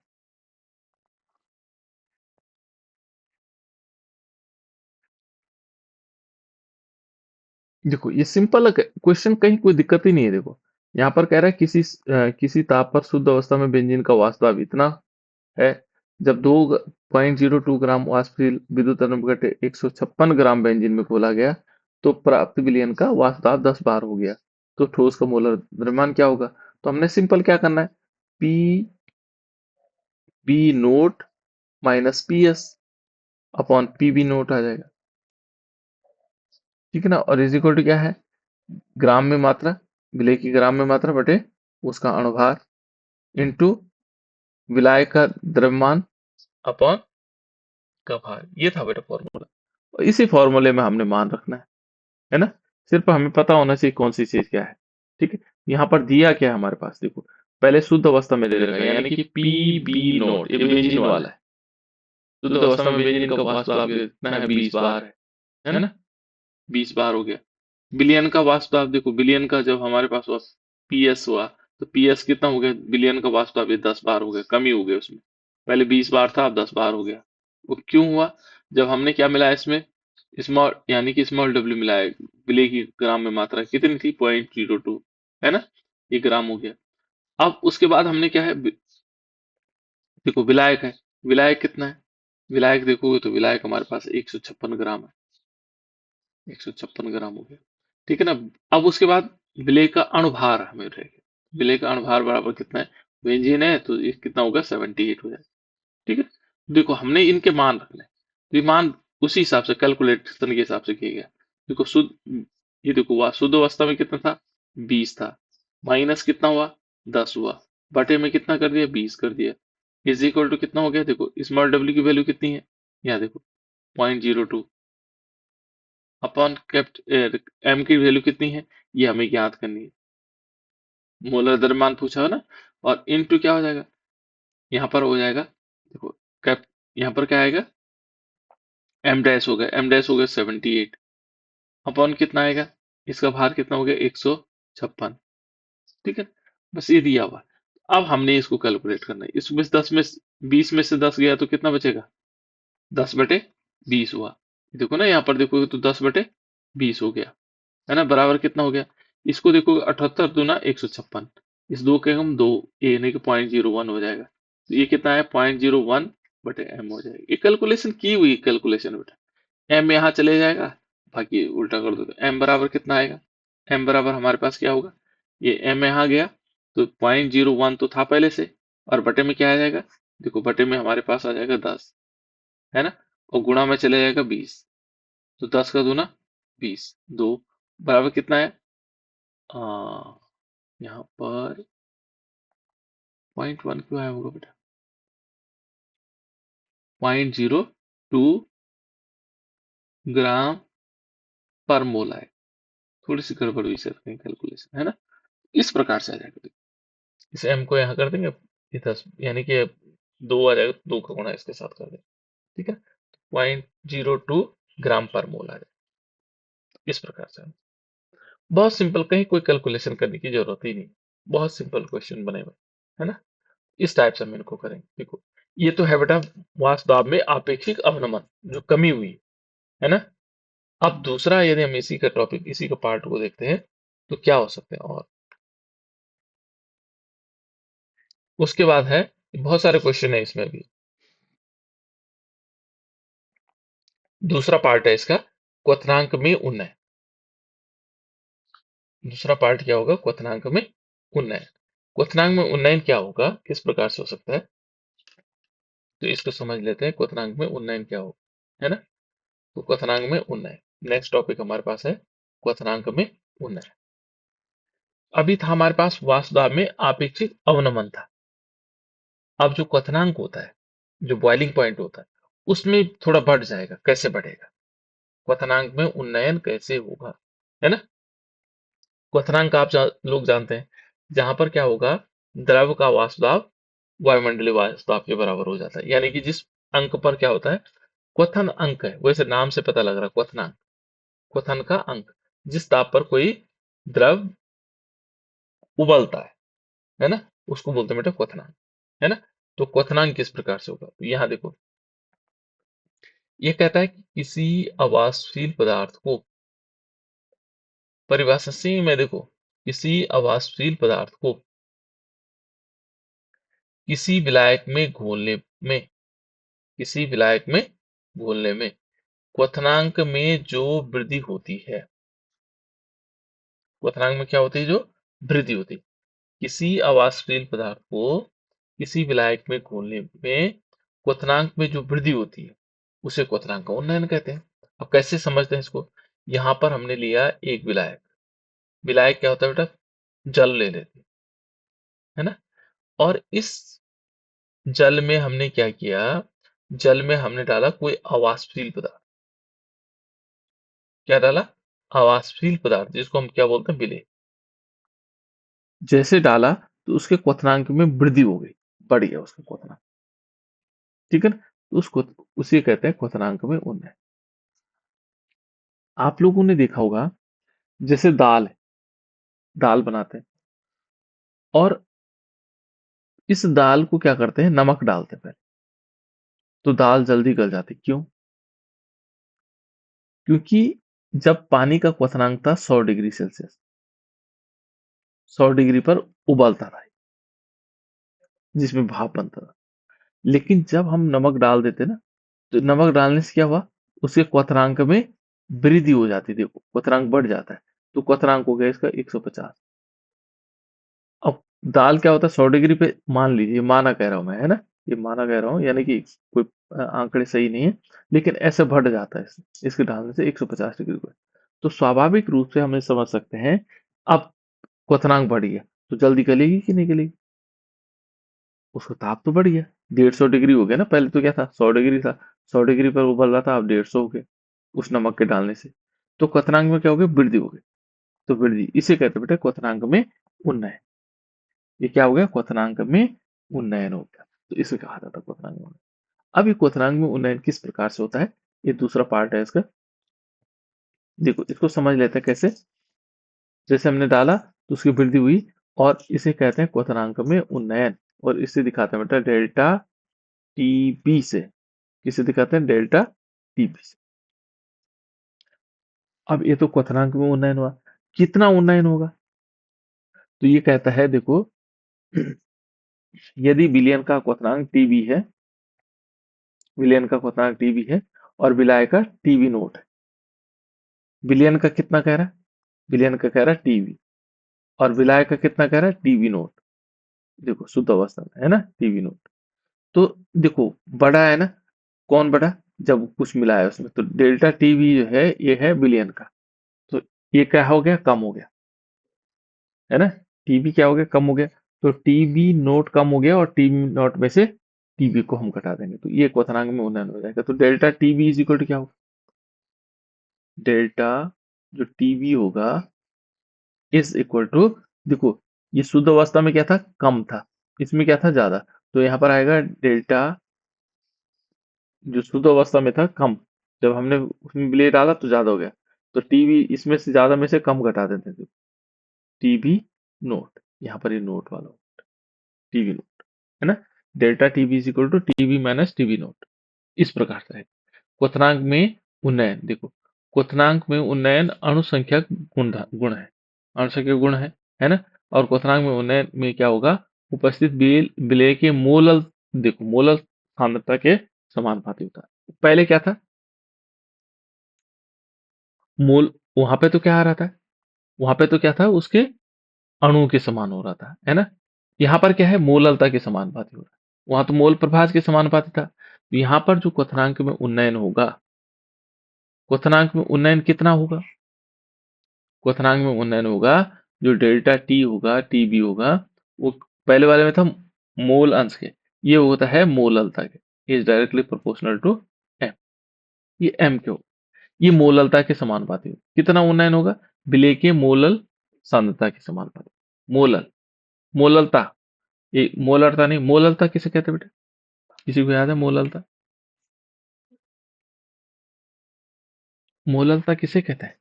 देखो ये सिंपल क्वेश्चन, कहीं कोई दिक्कत ही नहीं है। देखो यहाँ पर कह रहा है किसी ताप पर शुद्ध अवस्था में बेंजीन का वाष्प दाब इतना है, जब 2.02 ग्राम वाष्पशील विद्युत तरल घटे 156 ग्राम बेंजीन में घोला गया तो प्राप्त विलयन का वाष्प दाब 10 बार हो गया, तो ठोस का मोलर द्रव्यमान क्या होगा? तो हमने सिंपल क्या करना है, P B note minus P S upon P B naught आ जाएगा। ठीक है ना? और इज इक्वल टू क्या है, ग्राम में मात्रा, विलेय की ग्राम में मात्रा बटे उसका अणुभार इंटू विलायक का द्रव्यमान अपॉन का भार। ये था बेटा फॉर्मूला, और इसी फॉर्मूले में हमने मान रखना है ना? सिर्फ हमें पता होना चाहिए कौन सी चीज क्या है। ठीक है, यहाँ पर दिया क्या है हमारे पास, देखो पहले शुद्ध अवस्था में दे रखा है, यानी कि पी बी नोट, ये बेंजीन वाला है। शुद्ध अवस्था में बेंजीन का वाष्प दाब कितना है, 20 बार है ना? 20 बार हो गया। बिलियन का वाष्प दाब देखो, बिलियन का जब हमारे पास पी एस हुआ तो पी एस कितना हो गया, बिलियन का वाष्प दाब ये 10 बार हो गया, कमी हो गया उसमें। पहले 20 बार था, अब 10 बार हो गया। वो क्यों हुआ? जब हमने क्या मिलाया इसमें, स्मॉल यानी कि स्मॉल डब्ल्यू मिलाया, विलेय की ग्राम में मात्रा कितनी थी, 0.02, है ना? ये ग्राम हो गया। अब उसके बाद हमने क्या है, देखो विलायक है, विलायक कितना है, विलायक देखोगे तो विलायक हमारे पास 156 ग्राम है, 156 ग्राम हो गया। ठीक है ना? अब उसके बाद विलेय का अणुभार हमें रहेगा, विलेय का अणुभार बराबर कितना है, बेंजीन है तो ये कितना होगा, 78 हो जाएगा। ठीक है, देखो हमने इनके मान रखने हैं, तो ये मान उसी हिसाब से कैलकुलेशन के हिसाब से किया गया। देखो शुद्ध, ये देखो शुद्ध अवस्था में कितना था, 20 था, माइनस कितना हुआ, 10 हुआ, बटे में कितना कर दिया, 20 कर दिया, इज इक्वल टू कितना हो गया, देखो स्मॉल डब्ल्यू की वैल्यू कितनी है, यहाँ देखो 0.02 अपॉन कैप्ट एम की वैल्यू कितनी है, ये हमें याद करनी है, मोलर द्रव्यमान पूछा है ना। और इनटू क्या हो जाएगा, यहाँ पर हो जाएगा, देखो कैप, यहाँ पर क्या आएगा, एम डैश हो गया 78 अपॉन कितना आएगा, इसका भार कितना हो गया, 156। ठीक है, बस ये दिया हुआ। अब हमने इसको कैलकुलेट करना है। इसमें 10 में 20 में से 10 गया तो कितना बचेगा? 10/20 हुआ। देखो ना, यहाँ पर देखोगे तो 10/20 हो गया, है ना, बराबर कितना हो गया? इसको देखो, 78 दूना 156, इस दो के हम दो, ए यानी कि 0.01 हो जाएगा। तो ये कितना है? 0.01/m हो जाएगा। ये कैलकुलेशन की हुई कैलकुलेशन बेटा। एम यहाँ चले जाएगा, बाकी उल्टा कर दो तो एम बराबर कितना आएगा? एम बराबर हमारे पास क्या होगा? ये एम यहाँ गया तो 0.01 तो था पहले से, और बटे में क्या आ जाएगा? देखो बटे में हमारे पास आ जाएगा 10, है ना, और गुणा में चले जाएगा 20। तो 10 का दूना 20, दो बराबर कितना है? आ, यहाँ पर 0.1 क्यों आया होगा बेटा? 0.02 ग्राम पर मोल आए। थोड़ी सी गड़बड़ हुई सर कहीं कैलकुलेशन, है ना। इस प्रकार से आ जाएगा। इस m को यहाँ कर देंगे, ये 10 यानी कि 2 आ जाएगा, 2 का गुणा इसके साथ कर देंगे, ठीक है। 0.02 ग्राम पर मोल आ जाएगा। इस प्रकार से बहुत सिंपल, कहीं कोई कैलकुलेशन करने की जरूरत ही नहीं, बहुत सिंपल क्वेश्चन बने हुए, है ना। इस टाइप से हम इनको करेंगे। देखो ये तो है बेटा वाष्प दाब में आपेक्षिक अवनमन, जो कमी हुई, है ना। अब दूसरा, यदि हम इसी का टॉपिक, इसी का पार्ट को देखते हैं तो क्या हो सकते हैं, और उसके बाद है, बहुत सारे क्वेश्चन है इसमें भी। दूसरा पार्ट है इसका, क्वथनांक में उन्नयन। दूसरा पार्ट क्या होगा? क्वथनांक में उन्नयन। क्वथनांक में उन्नयन क्या होगा, किस प्रकार से हो सकता है, तो इसको समझ लेते हैं। क्वथनांक में उन्नयन क्या होगा, है ना। तो क्वथनांक में उन्नयन, नेक्स्ट टॉपिक हमारे पास है क्वथनांक में उन्नयन। अभी था हमारे पास वाष्प दाब में आपेक्षिक अवनमन था। अब जो क्वथनांक होता है, जो बॉइलिंग पॉइंट होता है, उसमें थोड़ा बढ़ जाएगा। कैसे बढ़ेगा? क्वथनांक में उन्नयन कैसे होगा, है ना। क्वथनांक आप लोग जानते हैं, जहां पर क्या होगा, द्रव का वाष्प दाब वायुमंडलीय वाष्प दाब के बराबर हो जाता है। यानी कि जिस अंक पर क्या होता है, क्वथन अंक है, वैसे नाम से पता लग रहा है क्वथनांक, क्वथन का अंक, जिस ताप पर कोई द्रव उबलता है ना, उसको बोलते हैं बेटा क्वथनांक, है ना। तो क्वथनांक किस प्रकार से होगा, तो यहाँ देखो, ये कहता है कि किसी अवाष्पशील पदार्थ को, परिभाषा सी में देखो, किसी अवाष्पशील पदार्थ को किसी विलायक में घोलने में, किसी विलायक में घोलने में क्वथनांक में जो वृद्धि होती है, क्वथनांक में क्या होती है? जो वृद्धि होती है। किसी अवाष्पशील पदार्थ को किसी विलायक में घोलने में क्वथनांक में जो वृद्धि होती है, उसे क्वथनांक का उन्नयन कहते हैं। अब कैसे समझते हैं इसको? यहां पर हमने लिया एक विलायक, विलायक क्या होता है बेटा? जल ले लेते हैं, है ना। और इस जल में हमने क्या किया? जल में हमने डाला कोई अवाष्पशील पदार्थ। क्या डाला? अवाष्पशील पदार्थ, जिसको हम क्या बोलते हैं? विलेय। जैसे डाला तो उसके क्वथनांक में वृद्धि हो गई, बढ़ गया उसका क्वथनांक, ठीक है ना। तो उसको, उसे कहते हैं क्वथनांक में उन्नयन। आप लोगों ने देखा होगा, जैसे दाल है, दाल बनाते हैं, और इस दाल को क्या करते हैं? नमक डालते हैं पहले, तो दाल जल्दी गल जाती। क्यों? क्योंकि जब पानी का क्वथनांक था 100 डिग्री सेल्सियस, 100 डिग्री पर उबलता था, जिसमें भाप बनता था। लेकिन जब हम नमक डाल देते ना, तो नमक डालने से क्या हुआ? उसके क्वथनांक में वृद्धि हो जाती थी, क्वथनांक बढ़ जाता है। तो क्वथनांक हो गया इसका 150। अब दाल क्या होता है? 100 डिग्री पे, मान लीजिए, माना कह रहा हूं मैं, है ना, ये माना कह रहा हूँ, यानी कि कोई आंकड़े सही नहीं है, लेकिन ऐसे बढ़ जाता है इसके डालने से 150 डिग्री पे। तो स्वाभाविक रूप से हम ये समझ सकते हैं, अब क्वथनांक बढ़ गया तो जल्दी गलेगी कि नहीं गलेगी? उसका ताप तो बढ़ गया, 150 डिग्री हो गया ना। पहले तो क्या था? 100 डिग्री था, 100 डिग्री पर उबल रहा था, अब 150 हो गया उस नमक के डालने से। तो क्वथनांक में क्या हो गया? वृद्धि हो गई। तो वृद्धि, इसे कहते हैं बेटा क्वथनांक में उन्नयन। ये क्या हो गया? क्वथनांक में उन्नयन हो गया, तो इसे कहा जाता है क्वथनांक में उन्नयन। अब ये क्वथनांक में उन्नयन किस प्रकार से होता है, ये दूसरा पार्ट है इसका। देखो इसको समझ लेते हैं कैसे। जैसे हमने डाला तो उसकी वृद्धि हुई, और इसे कहते हैं क्वथनांक में उन्नयन, और इसे दिखाते हैं बेटा डेल्टा टीबी से। किसे दिखाते हैं? डेल्टा टीबी से। अब ये तो क्वथनांक में उन्नयन हुआ, कितना उन्नयन होगा? तो ये कहता है देखो, यदि विलयन का क्वथनांक टीबी है, विलयन का क्वथनांक टीबी है और विलाय का टीबी नोट है। विलयन का कितना कह रहा है? विलयन का कह रहा है टीबी, और विलाय का कितना कह रहा है? TB note. देखो शुद्ध अवस्था में है ना टीबी नोट। तो देखो बड़ा है ना, कौन बड़ा? जब कुछ मिला है उसमें, तो डेल्टा टीबी जो है ये है विलयन का, तो ये क्या हो गया? कम हो गया, है ना। टीबी क्या हो गया? कम हो गया। तो टीबी नोट कम हो गया, और टीबी नोट में से टीबी को हम घटा देंगे, तो ये क्वथनांक में उन्नयन हो जाएगा। तो delta TB is equal to क्या होगा? डेल्टा जो टीबी होगा इज इक्वल टू, देखो ये शुद्ध अवस्था में क्या था? कम था, इसमें क्या था? ज्यादा। तो यहाँ पर आएगा डेल्टा, जो शुद्ध अवस्था में था कम, जब हमने उसमें विलेय डाला तो ज्यादा हो गया, तो टीबी इसमें से ज्यादा में से कम घटा देते थे। टीबी नोट, यहाँ पर ये नोट वाला टीबी नोट, है ना। Delta TB is equal to TB minus TB nought, इस प्रकार से है। क्वथनांक में उन्नयन, देखो क्वथनांक में उन्नयन अणुसंख्यक गुण है, अणुसंख्यक गुण है ना। और क्वथनांक में उन्नयन में क्या होगा? उपस्थित विलेय के मोलल, देखो मोलल सांद्रता के समानुपाती होता है। पहले क्या था? मोल, वहां पे तो क्या आ रहा था? वहां पे तो क्या था? उसके अणु के समान हो रहा था, है ना। यहाँ पर क्या है? मोललता के समानुपाती हो रहा है। वहां तो मोल प्रभाज के समानुपाती था। तो यहाँ पर जो क्वथनांक में उन्नयन होगा, क्वथनांक में उन्नयन कितना होगा? क्वथनांक में उन्नयन होगा, जो डेल्टा टी होगा, टी बी होगा, वो पहले वाले में था मोल अंश के, ये होता है मोललता के, is directly proportional to M. ये एम क्यों? ये मोललता के समानुपाती होगा। कितना उन्नयन होगा? विलेय के मोलल सांद्रता के समानुपाती। मोलल, मोललता, ये मोलरता नहीं, मोललता किसे कहते हैं बेटा? किसी को याद है मोललता? मोललता किसे कहते हैं?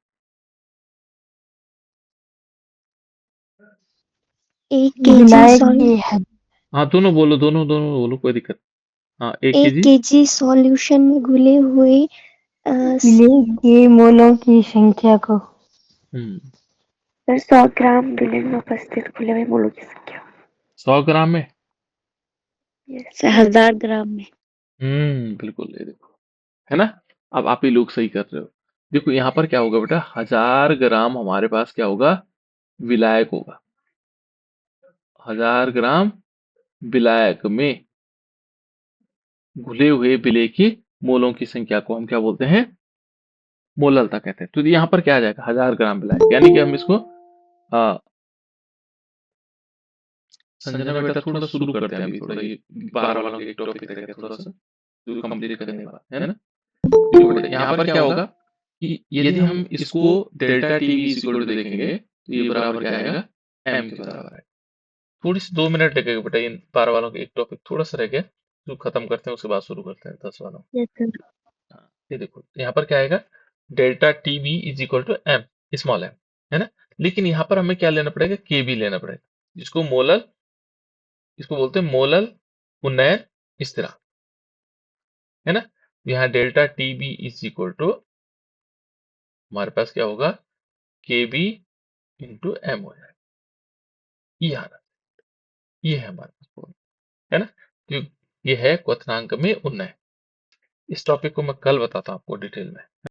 एक केजी विलायक सॉल्व की हद। हाँ दोनों बोलो, दोनों दोनों बोलो, कोई दिक्कत। हाँ एक एक केजी। केजी सॉल्यूशन में घुले हुए विलेय के मोलों की संख्या को। हम्म, 100 ग्राम विलेय में उपस्थित घुले हुए मोलों की संख्या। 100 ग्राम में। 1000 ग्राम में। बिल्कुल, ये देखो, है ना। अब आप ही लोग सही कर रहे हो। देखो यहाँ पर क्या होगा बेटा? 1000 ग्राम हमारे पास क्या होगा? विलायक होगा। 1000 ग्राम विलायक में घुले हुए विलेय की मोलों की संख्या को हम क्या बोलते हैं? मोललता कहते हैं। तो यहाँ पर क्या आ जाएगा? 1000 ग्राम विलायक, यानी कि हम इसको संजना बेटा थोड़ा सा शुरू करते हैं, अभी थोड़ा ये 12 वालों के एक टॉपिक रहेगा, थोड़ा सा जो कंप्लीट करने के बाद, है ना। देखो बेटा यहाँ पर क्या होगा कि यदि हम इसको delta TV is equal to देखेंगे, तो ये बराबर क्या आएगा? एम के बराबर है। थोड़ी सी 2 मिनट लगेगा बेटा, इन 12 वालों के एक टॉपिक थोड़ा सा रह गया, जो खत्म करते हैं उसके बाद शुरू करते हैं 10 वालों। हाँ, ये देखो यहाँ पर क्या आएगा? Delta TB is equal to M, small M, है ना। लेकिन यहाँ पर हमें क्या लेना पड़ेगा? के बी लेना पड़ेगा, जिसको मोलल, इसको बोलते हैं मोलल उन्नयन स्थिरांक, है ना। यहाँ delta TB is equal to हमारे पास क्या होगा? के बी इंटू एम हो जाएगा। ये आना, ये है हमारे पास formula, है ना। तो ये है क्वथनांक में उन्नयन। इस टॉपिक को मैं कल बताता हूँ आपको डिटेल में।